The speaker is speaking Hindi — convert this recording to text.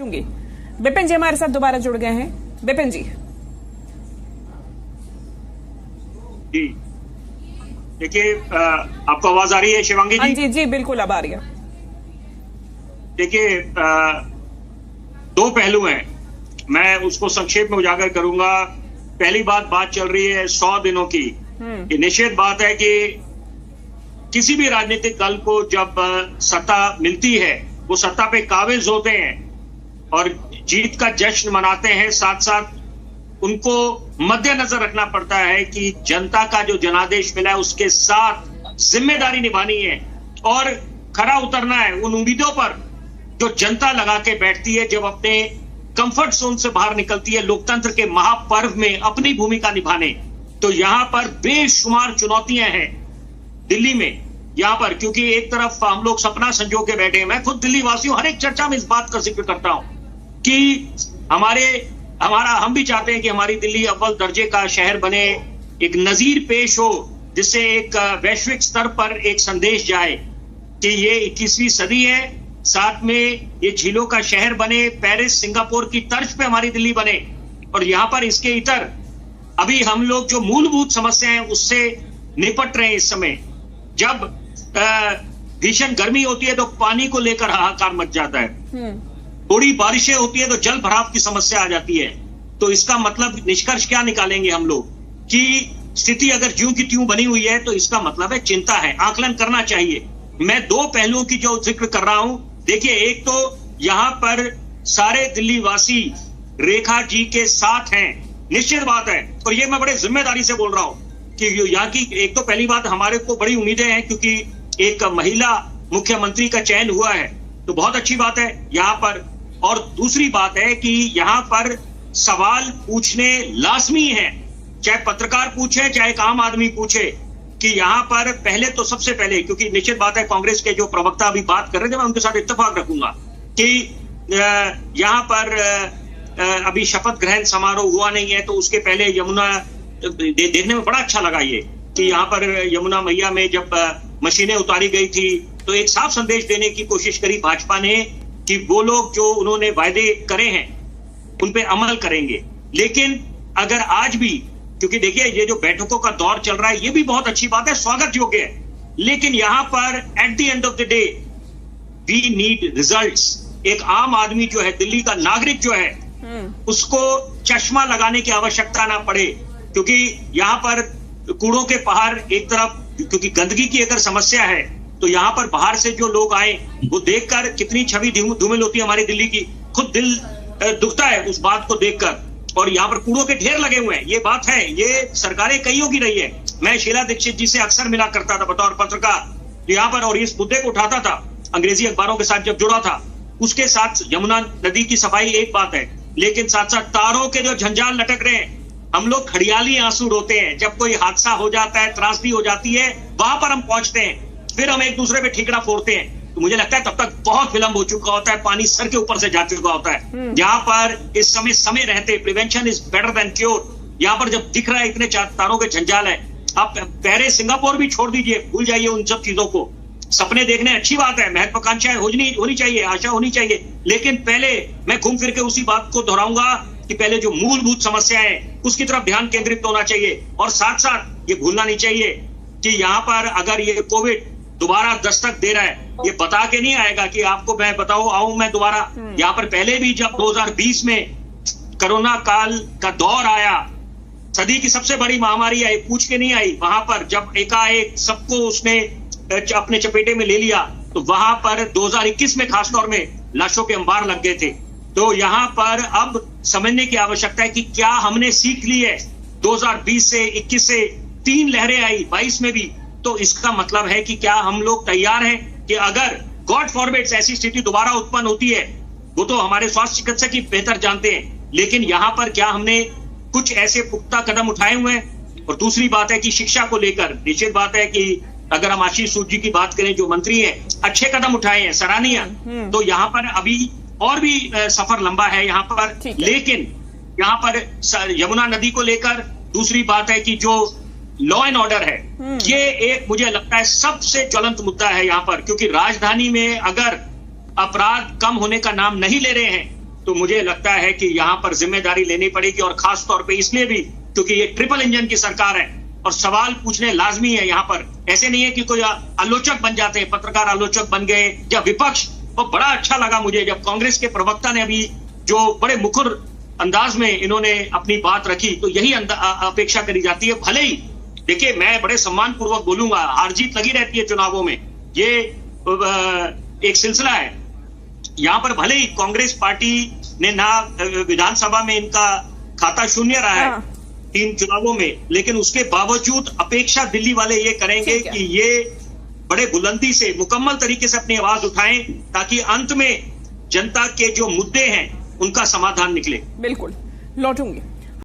विपिन जी हमारे साथ दोबारा जुड़ गए हैं। विपिन जी देखिए, आपको आवाज आ रही है शिवांगी जी? जी जी बिल्कुल अब आ रही है। देखिए, दो पहलू हैं, मैं उसको संक्षेप में उजागर करूंगा। पहली बात चल रही है 100 दिनों की। ये निश्चित बात है कि किसी भी राजनीतिक दल को जब सत्ता मिलती है वो सत्ता पे काबिज होते हैं और जीत का जश्न मनाते हैं, साथ साथ उनको मद्देनजर रखना पड़ता है कि जनता का जो जनादेश मिला है उसके साथ जिम्मेदारी निभानी है और खरा उतरना है उन उम्मीदों पर जो जनता लगा के बैठती है जब अपने कंफर्ट जोन से बाहर निकलती है लोकतंत्र के महापर्व में अपनी भूमिका निभाने। तो यहां पर बेशुमार चुनौतियां हैं दिल्ली में, यहां पर, क्योंकि एक तरफ हम लोग सपना संजो के बैठे हैं। मैं खुद दिल्ली वासियों हर एक चर्चा में इस बात का जिक्र करता हूं कि हम भी चाहते हैं कि हमारी दिल्ली अव्वल दर्जे का शहर बने, एक नजीर पेश हो जिससे एक वैश्विक स्तर पर एक संदेश जाए कि ये 21वीं सदी है, साथ में ये झीलों का शहर बने, पेरिस सिंगापुर की तर्ज पे हमारी दिल्ली बने। और यहां पर इसके इतर अभी हम लोग जो मूलभूत समस्या है उससे निपट रहे हैं। इस समय जब भीषण गर्मी होती है तो पानी को लेकर हाहाकार मच जाता है, थोड़ी बारिशें होती है तो जल भराव की समस्या आ जाती है। तो इसका मतलब निष्कर्ष क्या निकालेंगे हम लोग कि स्थिति अगर ज्यों की त्यों बनी हुई है तो इसका मतलब है चिंता है, आकलन करना चाहिए। मैं दो पहलुओं की जो जिक्र कर रहा हूं, देखिए, एक तो यहां पर सारे दिल्ली वासी रेखा जी के साथ हैं, निश्चित बात है, और ये मैं बड़े जिम्मेदारी से बोल रहा हूं कि यहाँ की एक तो पहली बात, हमारे को बड़ी उम्मीदें हैं क्योंकि एक महिला मुख्यमंत्री का चयन हुआ है तो बहुत अच्छी बात है यहाँ पर। और दूसरी बात है कि यहाँ पर सवाल पूछने लाजमी है, चाहे पत्रकार पूछे चाहे एक आम आदमी पूछे, कि यहाँ पर पहले तो सबसे पहले, क्योंकि निश्चित बात है कांग्रेस के जो प्रवक्ता अभी बात कर रहे थे मैं उनके साथ इत्तेफाक रखूंगा कि यहाँ पर अभी शपथ ग्रहण समारोह हुआ नहीं है, तो उसके पहले यमुना देखने में बड़ा अच्छा लगा ये कि यहाँ पर यमुना मैया में जब मशीनें उतारी गई थी तो एक साफ संदेश देने की कोशिश करी भाजपा ने कि वो लोग जो उन्होंने वायदे करे हैं उन पे अमल करेंगे। लेकिन अगर आज भी, क्योंकि देखिए ये जो बैठकों का दौर चल रहा है ये भी बहुत अच्छी बात है, स्वागत योग्य है, लेकिन यहां पर at the end of the day we need results. एक आम आदमी जो है, दिल्ली का नागरिक जो है, उसको चश्मा लगाने की आवश्यकता ना पड़े, क्योंकि यहाँ पर कूड़ों के पहाड़ एक तरफ, क्योंकि गंदगी की अगर समस्या है तो यहाँ पर बाहर से जो लोग आए वो देखकर कितनी छवि धूमिल होती है हमारी दिल्ली की, खुद दिल दुखता है उस बात को देखकर। और यहाँ पर कूड़ों के ढेर लगे हुए हैं, ये बात है, ये सरकारें कईयों की रही है। मैं शीला दीक्षित जी से अक्सर मिला करता था बतौर पत्रकार यहाँ पर, और इस मुद्दे को उठाता था अंग्रेजी अखबारों के साथ जब जुड़ा था। उसके साथ यमुना नदी की सफाई एक बात है, लेकिन साथ साथ तारों के जो झंझाल लटक रहे हैं, हम लोग खड़ियाली आंसू रोते हैं जब कोई हादसा हो जाता है, त्रासदी हो जाती है, वहां पर हम पहुंचते हैं, फिर हम एक दूसरे पे ठीकरा फोड़ते हैं। तो मुझे लगता है तब तक बहुत विलंब हो चुका होता है, पानी सर के ऊपर से जा चुका होता है। यहाँ पर इस समय रहते prevention is better than cure. यहाँ पर जब दिख रहा है इतने तारों के झंझाल है, आप पेरिस सिंगापुर भी छोड़ दीजिए, भूल जाइए उन सब चीजों को। सपने देखने अच्छी बात है, महत्वाकांक्षाएं होनी चाहिए, आशा होनी चाहिए, लेकिन पहले मैं घूम फिर के उसी बात को दोहराऊंगा कि पहले जो मूलभूत समस्या है उसकी तरफ ध्यान केंद्रित होना चाहिए। और साथ साथ ये भूलना नहीं चाहिए कि यहाँ पर अगर ये कोविड दोबारा दस्तक दे रहा है, ये बता के नहीं आएगा कि आपको मैं आऊं मैं दोबारा। यहाँ पर पहले भी जब 2020 में कोरोना काल का दौर आया, सदी की सबसे बड़ी महामारी आई, पूछ के नहीं आई, वहां पर जब एकाएक सबको उसने अपने चपेटे में ले लिया तो वहां पर 2021 में खासतौर में लाशों के अंबार लग गए थे। तो यहाँ पर अब समझने की आवश्यकता है कि क्या हमने सीख ली है 2020 से 21 से 3 लहरें आई 22 में भी, तो इसका मतलब है कि क्या हम लोग तैयार हैं कि अगर गॉड फॉरबिड ऐसी स्थिति दोबारा उत्पन्न होती है, वो तो हमारे स्वास्थ्य चिकित्सक ही बेहतर जानते हैं, लेकिन यहाँ पर क्या हमने कुछ ऐसे पुख्ता कदम उठाए हुए हैं। और दूसरी बात है कि शिक्षा को लेकर निश्चित बात है कि अगर हम आशीष सूद जी की बात करें जो मंत्री है, अच्छे कदम उठाए हैं, सराहनीय। तो यहाँ पर अभी और भी सफर लंबा है यहाँ पर, लेकिन यहाँ पर यमुना नदी को लेकर दूसरी बात है कि जो लॉ एंड ऑर्डर है, ये एक मुझे लगता है सबसे ज्वलंत मुद्दा है यहाँ पर, क्योंकि राजधानी में अगर अपराध कम होने का नाम नहीं ले रहे हैं तो मुझे लगता है कि यहाँ पर जिम्मेदारी लेनी पड़ेगी, और खास तौर पे इसलिए भी क्योंकि ये ट्रिपल इंजन की सरकार है और सवाल पूछने लाजमी है यहाँ पर। ऐसे नहीं है कि कोई आलोचक बन जाते हैं, पत्रकार आलोचक बन गए या विपक्ष। तो बड़ा अच्छा लगा मुझे जब कांग्रेस के प्रवक्ता ने अभी जो बड़े मुखर अंदाज में इन्होंने अपनी बात रखी, तो यही अपेक्षा करी जाती है। भले ही देखिए, मैं बड़े सम्मान पूर्वक बोलूंगा, हार जीत लगी रहती है चुनावों में, ये एक सिलसिला है। यहाँ पर भले ही कांग्रेस पार्टी ने ना विधानसभा में इनका खाता शून्य रहा है 3 चुनावों में, लेकिन उसके बावजूद अपेक्षा दिल्ली वाले ये करेंगे कि ये बड़े बुलंदी से मुकम्मल तरीके से अपनी आवाज उठाएं, ताकि अंत में जनता के जो मुद्दे हैं उनका समाधान निकले। बिल्कुल, लौटूंगी।